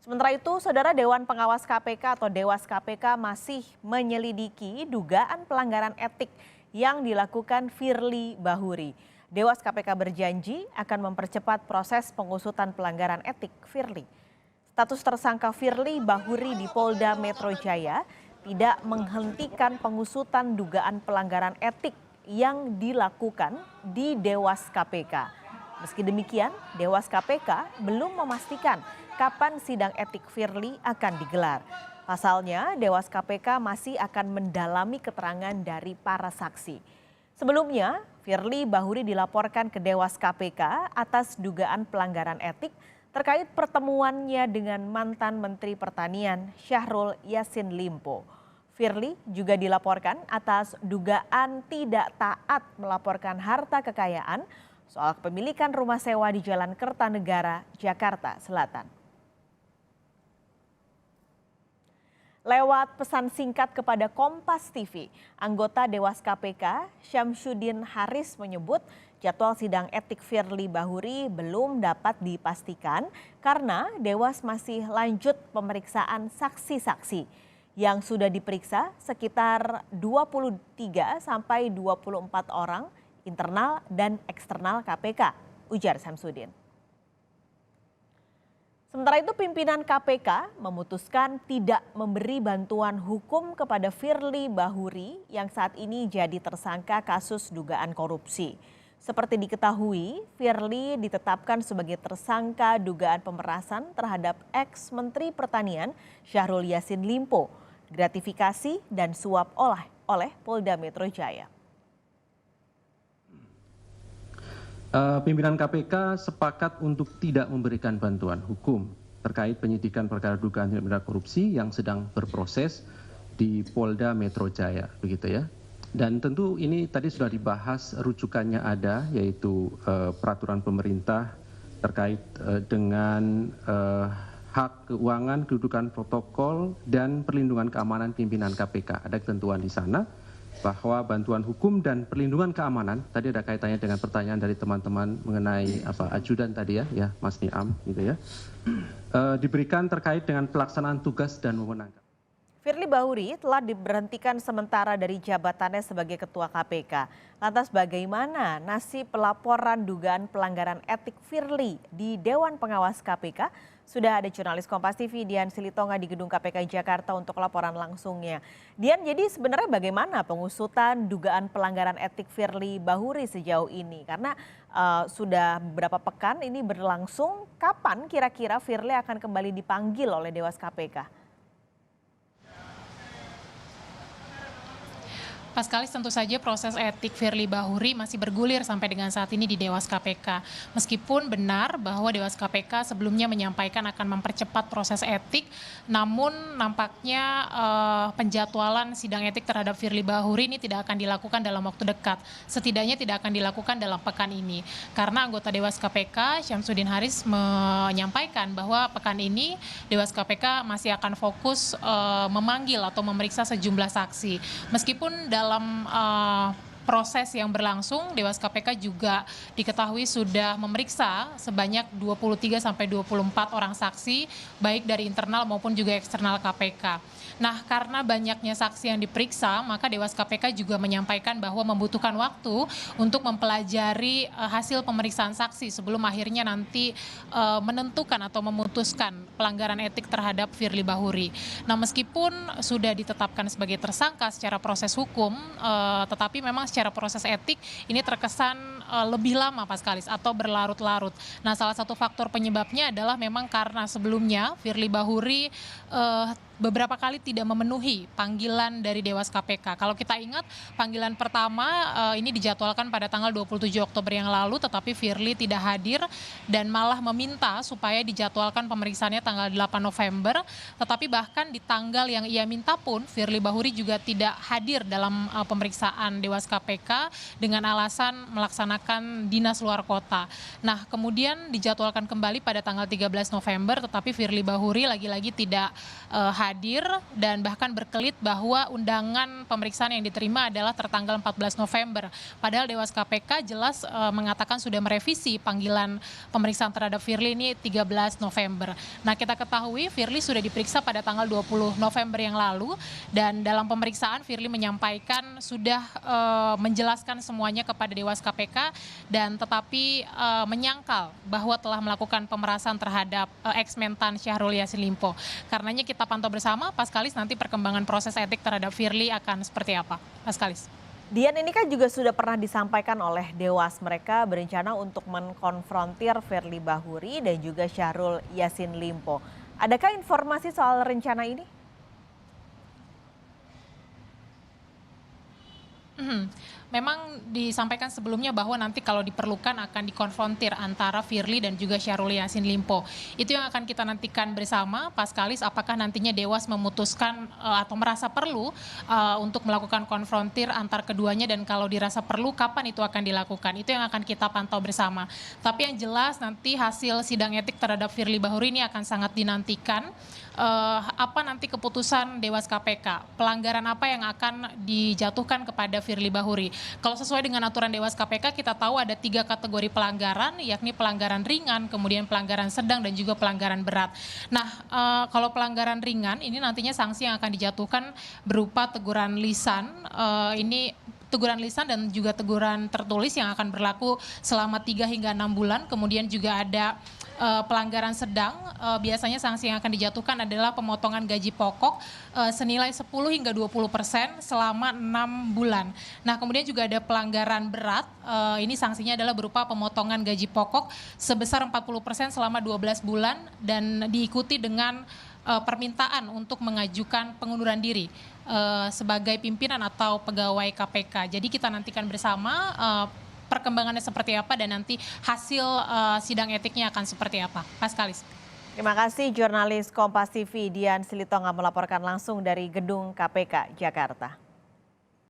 Sementara itu, Saudara Dewan Pengawas KPK atau Dewas KPK masih menyelidiki dugaan pelanggaran etik yang dilakukan Firly Bahuri. Dewas KPK berjanji akan mempercepat proses pengusutan pelanggaran etik Firly. Status tersangka Firly Bahuri di Polda Metro Jaya tidak menghentikan pengusutan dugaan pelanggaran etik yang dilakukan di Dewas KPK. Meski demikian, Dewas KPK belum memastikan kapan sidang etik Firly akan digelar. Pasalnya, Dewas KPK masih akan mendalami keterangan dari para saksi. Sebelumnya, Firly Bahuri dilaporkan ke Dewas KPK atas dugaan pelanggaran etik terkait pertemuannya dengan mantan Menteri Pertanian Syahrul Yassin Limpo. Firly juga dilaporkan atas dugaan tidak taat melaporkan harta kekayaan soal kepemilikan rumah sewa di Jalan Kertanegara, Jakarta Selatan. Lewat pesan singkat kepada Kompas TV, anggota Dewas KPK Syamsuddin Haris menyebut jadwal sidang etik Firly Bahuri belum dapat dipastikan karena Dewas masih lanjut pemeriksaan saksi-saksi yang sudah diperiksa sekitar 23 sampai 24 orang internal dan eksternal KPK, ujar Syamsuddin. Sementara itu pimpinan KPK memutuskan tidak memberi bantuan hukum kepada Firly Bahuri yang saat ini jadi tersangka kasus dugaan korupsi. Seperti diketahui, Firly ditetapkan sebagai tersangka dugaan pemerasan terhadap ex-Menteri Pertanian Syahrul Yassin Limpo, gratifikasi dan suap oleh Polda Metro Jaya. Pimpinan KPK sepakat untuk tidak memberikan bantuan hukum terkait penyidikan perkara dugaan tindak pidana korupsi yang sedang berproses di Polda Metro Jaya, begitu ya. Dan tentu ini tadi sudah dibahas, rujukannya ada, yaitu peraturan pemerintah terkait dengan hak keuangan, kedudukan protokol, dan perlindungan keamanan pimpinan KPK. Ada ketentuan di sana bahwa bantuan hukum dan perlindungan keamanan, tadi ada kaitannya dengan pertanyaan dari teman-teman mengenai ajudan tadi ya Mas Niam gitu ya, diberikan terkait dengan pelaksanaan tugas dan wewenang. Firly Bahuri telah diberhentikan sementara dari jabatannya sebagai Ketua KPK. Lantas bagaimana nasib pelaporan dugaan pelanggaran etik Firly di Dewan Pengawas KPK? Sudah ada jurnalis Kompas TV Dian Silitonga di Gedung KPK Jakarta untuk laporan langsungnya. Dian, jadi sebenarnya bagaimana pengusutan dugaan pelanggaran etik Firly Bahuri sejauh ini? Karena sudah beberapa pekan ini berlangsung, kapan kira-kira Firly akan kembali dipanggil oleh Dewas KPK? Paskalis, tentu saja proses etik Firly Bahuri masih bergulir sampai dengan saat ini di Dewas KPK. Meskipun benar bahwa Dewas KPK sebelumnya menyampaikan akan mempercepat proses etik, namun nampaknya penjadwalan sidang etik terhadap Firly Bahuri ini tidak akan dilakukan dalam waktu dekat. Setidaknya tidak akan dilakukan dalam pekan ini. Karena anggota Dewas KPK Syamsuddin Haris menyampaikan bahwa pekan ini Dewas KPK masih akan fokus memanggil atau memeriksa sejumlah saksi. Meskipun dalam proses yang berlangsung, Dewas KPK juga diketahui sudah memeriksa sebanyak 23 sampai 24 orang saksi, baik dari internal maupun juga eksternal KPK. Nah, karena banyaknya saksi yang diperiksa, maka Dewas KPK juga menyampaikan bahwa membutuhkan waktu untuk mempelajari hasil pemeriksaan saksi sebelum akhirnya nanti menentukan atau memutuskan pelanggaran etik terhadap Firly Bahuri. Nah, meskipun sudah ditetapkan sebagai tersangka secara proses hukum, tetapi memang secara proses etik ini terkesan lebih lama Paskalis atau berlarut-larut. Nah, salah satu faktor penyebabnya adalah memang karena sebelumnya Firly Bahuri beberapa kali tidak memenuhi panggilan dari Dewas KPK. Kalau kita ingat, panggilan pertama ini dijadwalkan pada tanggal 27 Oktober yang lalu, tetapi Firly tidak hadir dan malah meminta supaya dijadwalkan pemeriksaannya tanggal 8 November. Tetapi bahkan di tanggal yang ia minta pun, Firly Bahuri juga tidak hadir dalam pemeriksaan Dewas KPK dengan alasan melaksanakan merupakan dinas luar kota. Nah, kemudian dijadwalkan kembali pada tanggal 13 November, tetapi Firly Bahuri lagi-lagi tidak hadir dan bahkan berkelit bahwa undangan pemeriksaan yang diterima adalah tertanggal 14 November. Padahal Dewas KPK jelas mengatakan sudah merevisi panggilan pemeriksaan terhadap Firly ini 13 November. Nah, kita ketahui Firly sudah diperiksa pada tanggal 20 November yang lalu dan dalam pemeriksaan Firly menyampaikan sudah menjelaskan semuanya kepada Dewas KPK dan tetapi menyangkal bahwa telah melakukan pemerasan terhadap ex-mentan Syahrul Yassin Limpo. Karenanya kita pantau bersama, Paskalis, nanti perkembangan proses etik terhadap Firly akan seperti apa, Paskalis? Dian, ini kan juga sudah pernah disampaikan oleh Dewas, mereka berencana untuk mengkonfrontir Firly Bahuri dan juga Syahrul Yassin Limpo. Adakah informasi soal rencana ini? Memang disampaikan sebelumnya bahwa nanti kalau diperlukan akan dikonfrontir antara Firly dan juga Syahrul Yassin Limpo. Itu yang akan kita nantikan bersama, Paskalis, apakah nantinya Dewas memutuskan atau merasa perlu untuk melakukan konfrontir antar keduanya dan kalau dirasa perlu kapan itu akan dilakukan. Itu yang akan kita pantau bersama. Tapi yang jelas nanti hasil sidang etik terhadap Firly Bahuri ini akan sangat dinantikan. Apa nanti keputusan Dewas KPK, pelanggaran apa yang akan dijatuhkan kepada Firly Bahuri. Kalau sesuai dengan aturan Dewas KPK, kita tahu ada 3 kategori pelanggaran, yakni pelanggaran ringan, kemudian pelanggaran sedang, dan juga pelanggaran berat. Nah, kalau pelanggaran ringan, ini nantinya sanksi yang akan dijatuhkan berupa teguran lisan, ini teguran lisan dan juga teguran tertulis yang akan berlaku selama 3 hingga 6 bulan, kemudian juga ada pelanggaran sedang, biasanya sanksi yang akan dijatuhkan adalah pemotongan gaji pokok senilai 10 hingga 20% selama 6 bulan. Nah, kemudian juga ada pelanggaran berat, ini sanksinya adalah berupa pemotongan gaji pokok sebesar 40% selama 12 bulan dan diikuti dengan permintaan untuk mengajukan pengunduran diri sebagai pimpinan atau pegawai KPK. Jadi kita nantikan bersama perkembangannya seperti apa dan nanti hasil sidang etiknya akan seperti apa. Paskalis. Terima kasih jurnalis Kompas TV Dian Silitonga melaporkan langsung dari Gedung KPK Jakarta.